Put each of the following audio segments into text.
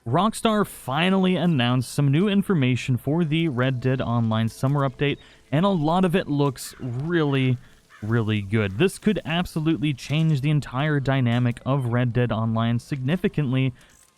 Rockstar finally announced some new information for the Red Dead Online summer update, and a lot of it looks really good. This could absolutely change the entire dynamic of Red Dead Online significantly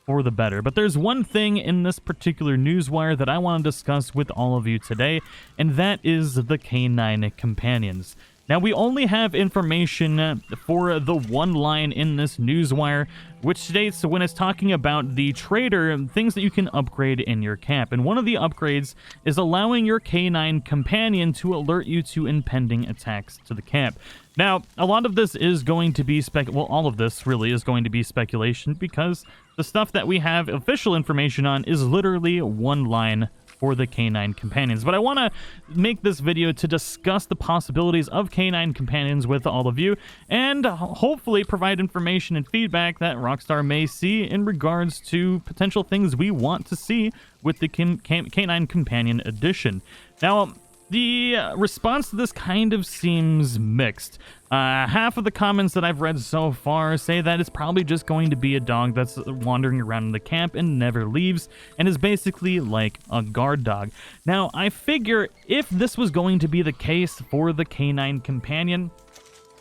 for the better. But there's one thing in this particular newswire that I want to discuss with all of you today, and that is the Canine Companions. Now, we only have information for the one line in this newswire, which states when it's talking about the trader, things that you can upgrade in your camp. And one of the upgrades is allowing your canine companion to alert you to impending attacks to the camp. Now, a lot of this is going to be all of this really is going to be speculation, because the stuff that we have official information on is literally one line for the Canine Companions. But I want to make this video to discuss the possibilities of Canine Companions with all of you, and hopefully provide information and feedback that Rockstar may see in regards to potential things we want to see with the Canine Companion Edition. Now, the response to this kind of seems mixed. Half of the comments that I've read so far say that it's probably just going to be a dog that's wandering around in the camp and never leaves, and is basically like a guard dog. Now, I figure if this was going to be the case for the Canine Companion,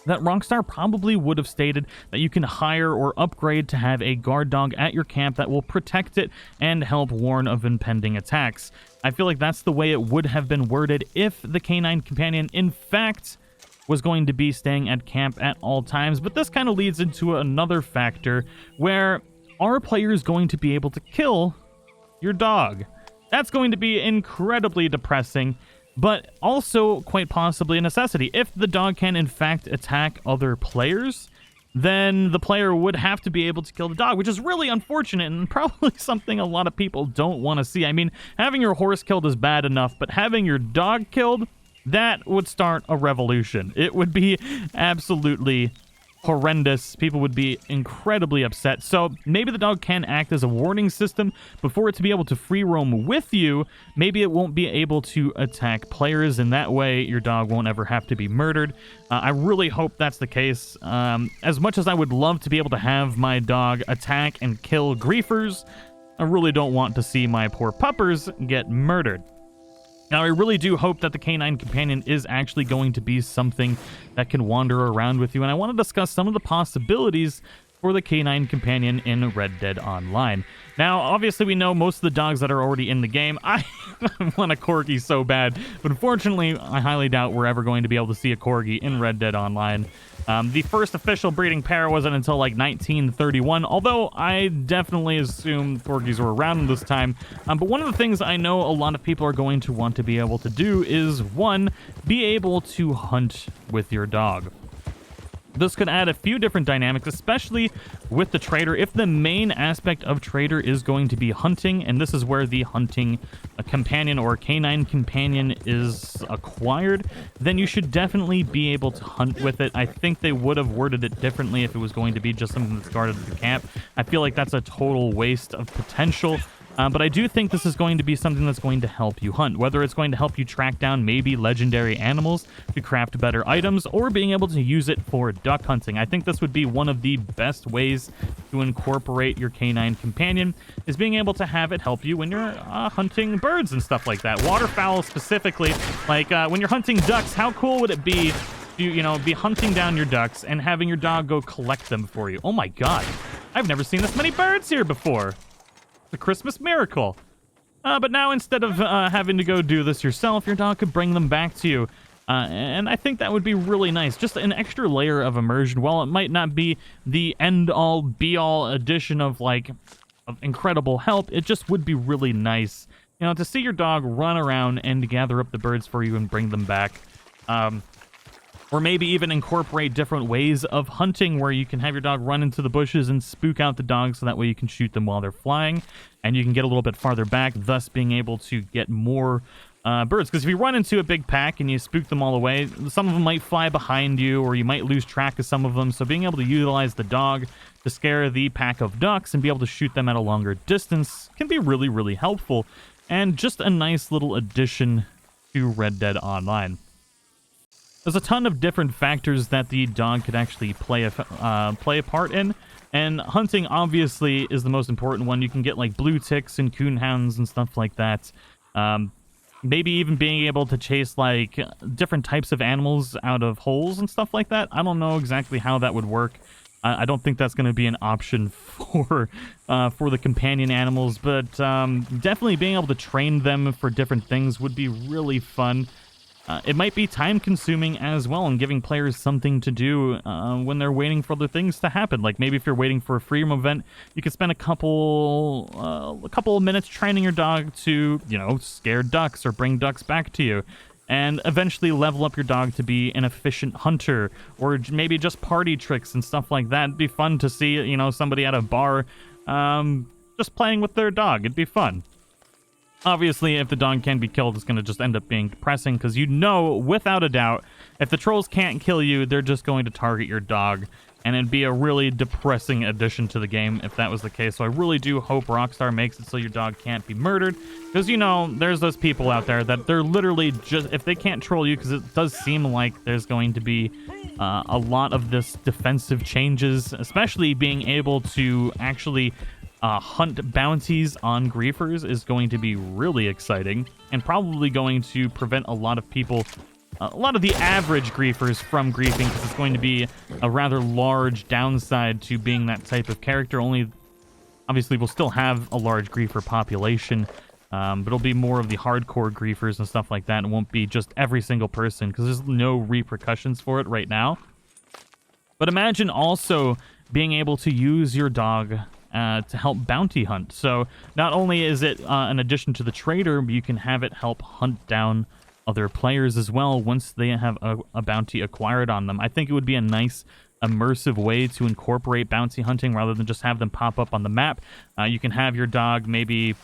that Rockstar probably would have stated that you can hire or upgrade to have a guard dog at your camp that will protect it and help warn of impending attacks. I feel like that's the way it would have been worded if the Canine Companion, in fact, was going to be staying at camp at all times. But this kind of leads into another factor where, are players going to be able to kill your dog? That's going to be incredibly depressing, but also quite possibly a necessity. If the dog can in fact attack other players, then the player would have to be able to kill the dog, which is really unfortunate and probably something a lot of people don't want to see. I mean, having your horse killed is bad enough, but having your dog killed, that would start a revolution. It would be absolutely horrendous. People would be incredibly upset. So maybe the dog can act as a warning system, but for it to be able to free roam with you, maybe it won't be able to attack players, and that way your dog won't ever have to be murdered. I really hope that's the case. As much as I would love to be able to have my dog attack and kill griefers, I really don't want to see my poor puppers get murdered. Now, I really do hope that the Canine Companion is actually going to be something that can wander around with you, and I want to discuss some of the possibilities for the Canine Companion in Red Dead Online. Now, obviously, we know most of the dogs that are already in the game. I want a Corgi so bad, but unfortunately, I highly doubt we're ever going to be able to see a Corgi in Red Dead Online. The first official breeding pair wasn't until like 1931, although I definitely assume Corgis were around this time. But one of the things I know a lot of people are going to want to be able to do is, one, be able to hunt with your dog. This could add a few different dynamics, especially with the trader. If the main aspect of trader is going to be hunting, and this is where the hunting companion or canine companion is acquired, then you should definitely be able to hunt with it. I think they would have worded it differently if it was going to be just something that's guarded at the camp. I feel like that's a total waste of potential. But I do think this is going to be something that's going to help you hunt, whether it's going to help you track down maybe legendary animals to craft better items, or being able to use it for duck hunting. I think this would be one of the best ways to incorporate your canine companion, is being able to have it help you when you're hunting birds and stuff like that. Waterfowl specifically, like when you're hunting ducks, how cool would it be to, be hunting down your ducks and having your dog go collect them for you? Oh my god, I've never seen this many birds here before. The Christmas miracle. But now, instead of having to go do this yourself, your dog could bring them back to you. And I think that would be really nice. Just an extra layer of immersion. While it might not be the end-all, be-all addition of incredible help, it just would be really nice, to see your dog run around and gather up the birds for you and bring them back. Or maybe even incorporate different ways of hunting, where you can have your dog run into the bushes and spook out the dogs, so that way you can shoot them while they're flying, and you can get a little bit farther back, thus being able to get more birds. Because if you run into a big pack and you spook them all away, some of them might fly behind you, or you might lose track of some of them. So being able to utilize the dog to scare the pack of ducks and be able to shoot them at a longer distance can be really helpful, and just a nice little addition to Red Dead Online. There's a ton of different factors that the dog could actually play a part in, And hunting obviously is the most important one. You can get like blue ticks and coonhounds and stuff like that. Maybe even being able to chase like different types of animals out of holes and stuff like that. I don't know exactly how that would work. I don't think that's going to be an option for the companion animals, but definitely being able to train them for different things would be really fun. It might be time-consuming as well, and giving players something to do when they're waiting for other things to happen. Like maybe if you're waiting for a free roam event, you could spend a couple of minutes training your dog to, you know, scare ducks or bring ducks back to you, and eventually level up your dog to be an efficient hunter, or maybe just party tricks and stuff like that. It'd be fun to see, you know, somebody at a bar just playing with their dog. It'd be fun. Obviously, if the dog can be killed, it's going to just end up being depressing, because you know, without a doubt, if the trolls can't kill you, they're just going to target your dog, and it'd be a really depressing addition to the game if that was the case. So I really do hope Rockstar makes it so your dog can't be murdered, because, you know, there's those people out there that they're literally just, if they can't troll you, because it does seem like there's going to be a lot of this defensive changes, especially being able to actually hunt bounties on griefers is going to be really exciting, and probably going to prevent a lot of people, a lot of the average griefers, from griefing, because it's going to be a rather large downside to being that type of character. Only, obviously, we'll still have a large griefer population, but it'll be more of the hardcore griefers and stuff like that. It won't be just every single person, because there's no repercussions for it right now. But imagine also being able to use your dog to help bounty hunt. So not only is it an addition to the trader, but you can have it help hunt down other players as well once they have a bounty acquired on them. I think it would be a nice immersive way to incorporate bounty hunting rather than just have them pop up on the map. You can have your dog, maybe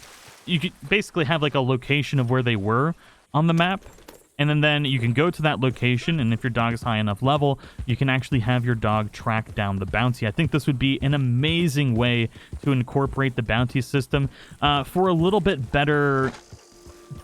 you could basically have like a location of where they were on the map, and then you can go to that location, and if your dog is high enough level, you can actually have your dog track down the bounty. I think this would be an amazing way to incorporate the bounty system for a little bit better,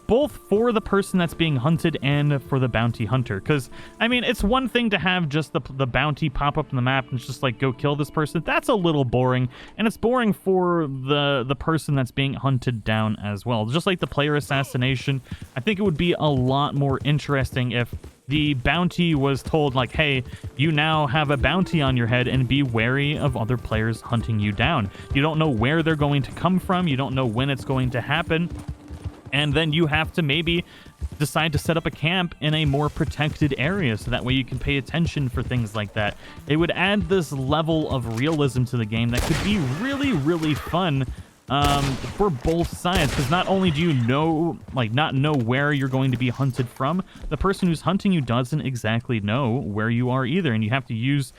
both for the person that's being hunted and for the bounty hunter. Because, I mean, it's one thing to have just the bounty pop up on the map and it's just like, go kill this person. That's a little boring, and it's boring for the person that's being hunted down as well. Just like the player assassination, I think it would be a lot more interesting if the bounty was told, like, hey, you now have a bounty on your head, and be wary of other players hunting you down. You don't know where they're going to come from. You don't know when it's going to happen. And then you have to maybe decide to set up a camp in a more protected area, so that way you can pay attention for things like that. It would add this level of realism to the game that could be really, really fun for both sides, because not only do you know, like, not know where you're going to be hunted from, the person who's hunting you doesn't exactly know where you are either, and you have to use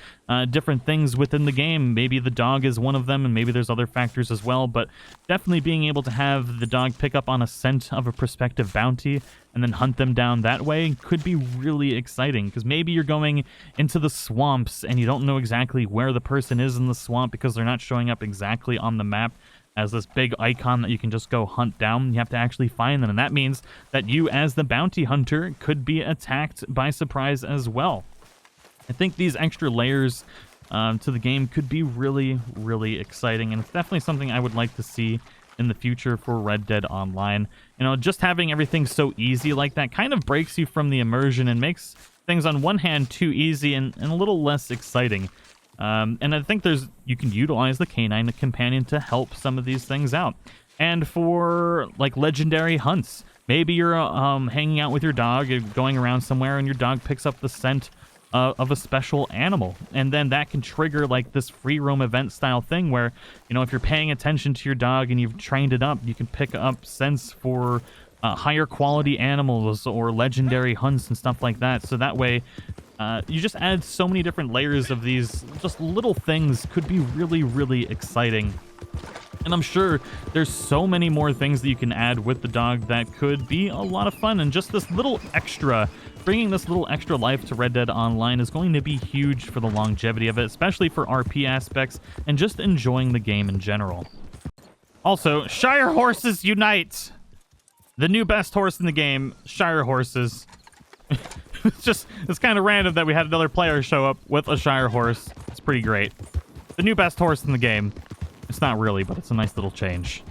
different things within the game. Maybe the dog is one of them, and maybe there's other factors as well, but definitely being able to have the dog pick up on a scent of a prospective bounty and then hunt them down that way could be really exciting, because maybe you're going into the swamps and you don't know exactly where the person is in the swamp because they're not showing up exactly on the map as this big icon that you can just go hunt down. You have to actually find them, and that means that you, as the bounty hunter, could be attacked by surprise as well. I think these extra layers to the game could be really, really exciting, and it's definitely something I would like to see in the future for Red Dead Online. You know, just having everything so easy like that kind of breaks you from the immersion and makes things on one hand too easy and a little less exciting. And I think you can utilize the Canine Companion to help some of these things out. And for, like, legendary hunts, maybe you're hanging out with your dog, you're going around somewhere, and your dog picks up the scent of a special animal. And then that can trigger, like, this free roam event style thing where, you know, if you're paying attention to your dog and you've trained it up, you can pick up scents for higher quality animals or legendary hunts and stuff like that. So that way, you just add so many different layers of these just little things. Could be really, really exciting. And I'm sure there's so many more things that you can add with the dog that could be a lot of fun. And just this little extra, bringing this little extra life to Red Dead Online is going to be huge for the longevity of it, especially for RP aspects and just enjoying the game in general. Also, Shire Horses Unite! The new best horse in the game, Shire Horses. It's kind of random that we had another player show up with a Shire horse. It's pretty great. the new best horse in the game. It's not really, but it's a nice little change.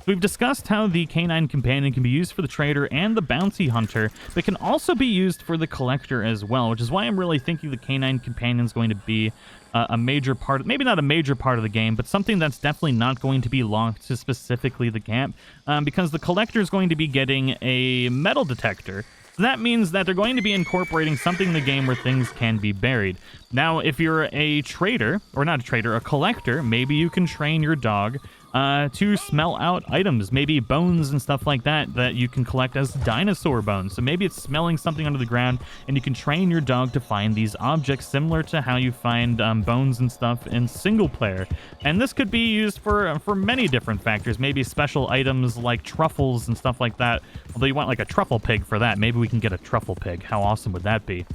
We've discussed how the Canine Companion can be used for the trader and the bounty hunter, but can also be used for the collector as well, which is why I'm really thinking the Canine Companion is going to be a major part, maybe not a major part of the game, but something that's definitely not going to be locked to specifically the camp, because the collector is going to be getting a metal detector. So that means that they're going to be incorporating something in the game where things can be buried. Now, if you're a trader, or not a trader, a collector, maybe you can train your dog to smell out items, maybe bones and stuff like that, that you can collect as dinosaur bones. So maybe it's smelling something under the ground, and you can train your dog to find these objects, similar to how you find bones and stuff in single player. And this could be used for many different factors, maybe special items like truffles and stuff like that. Although you want like a truffle pig for that. Maybe we can get a truffle pig. How awesome would that be?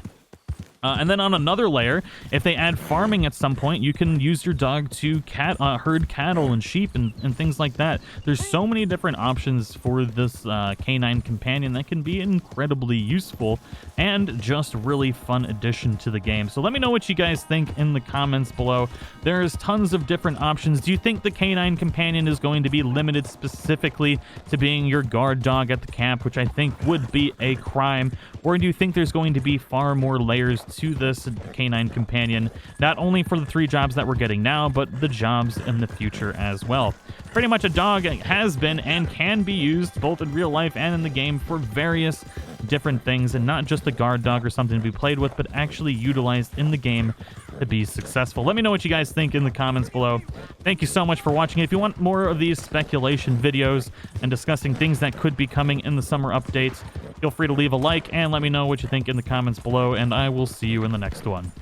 And then on another layer, if they add farming at some point, you can use your dog to herd cattle and sheep and things like that. There's so many different options for this Canine Companion that can be incredibly useful and just really fun addition to the game. So let me know what you guys think in the comments below. There's tons of different options. Do you think the Canine Companion is going to be limited specifically to being your guard dog at the camp, which I think would be a crime? Or do you think there's going to be far more layers to this Canine Companion, not only for the 3 jobs that we're getting now, but the jobs in the future as well? Pretty much a dog has been and can be used both in real life and in the game for various different things, and not just a guard dog or something to be played with, but actually utilized in the game to be successful. Let me know what you guys think in the comments below. Thank you so much for watching. If you want more of these speculation videos and discussing things that could be coming in the summer updates, feel free to leave a like and let me know what you think in the comments below, and I will see you in the next one.